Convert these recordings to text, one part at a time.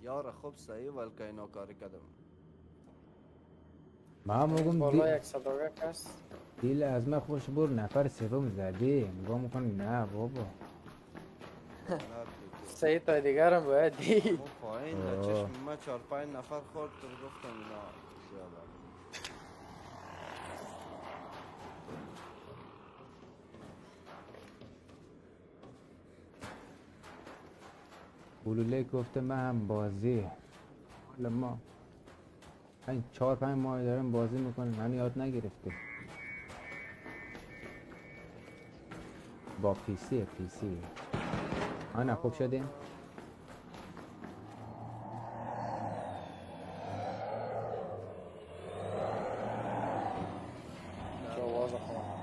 یار خوب صحیح ولکه اینا کاری کردم. ما میگم بالا یک صداقه کس دیل از من خوش بور نفر سوم زدی نگاه میکنی نه بابا. نه دیگه. سه تا دیگر هم باید دی ما پایین در چشم ما 4-5 نفر خورد تو گفتم اینا زیاده. بلوله گفته من هم بازی حالا ما این 4-5 ماه دارم بازی میکنم من یاد نگرفته با پیسی آنا خوب شدیم جواز خواهم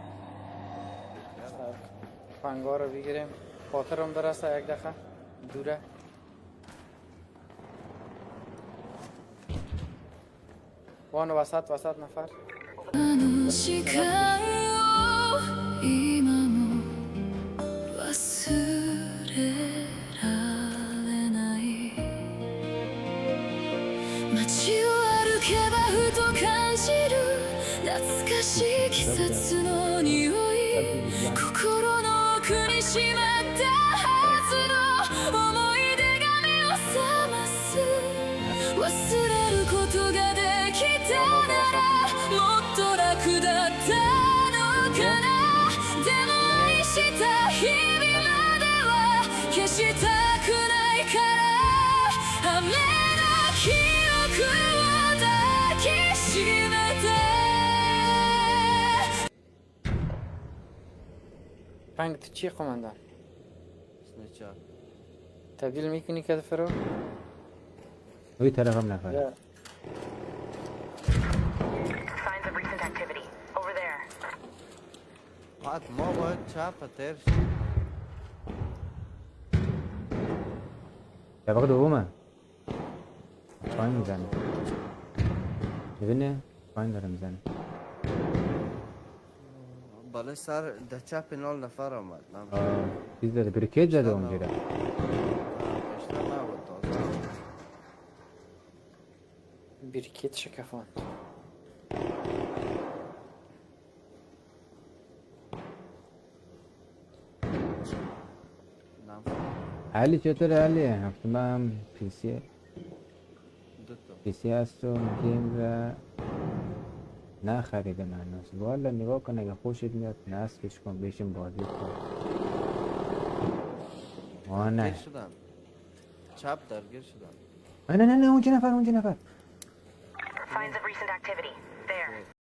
پنگا رو بگیریم خاطرم برسه یک دقیقه دوره وان وسط نفر あの時間を今も忘れられない街を歩けばふと感じる懐かしい季節の匂い心の奥にしまったはずの思い出が目を覚ます忘れることができたならもっと楽だったのかなでも愛した日々までは消したくないから雨の記憶を抱きしめてپنگ تو چی قماندان سنیچر تبدیل میکنی که فرو اوی طرفم نفر یا Signs of recent activity. Over there. بعد ما باید چپ تر شیم. طبقه دومه پایین میزنه ببینه پایین داره میزنه بالا سر در چپ 9 نفر آمد. چیز داده بریکیت زده اونجا بیشتر نبود تازه. بریکیت شکفان علی چطوره علی؟ هفته من پیسی دوتا هست و گیم را نخریدم هنوز والا نگاه کن اگه خوشت میاد نصبش کن بشین بازی کن درگیر شدن. چپ درگیر شدن. نه اونجا نفر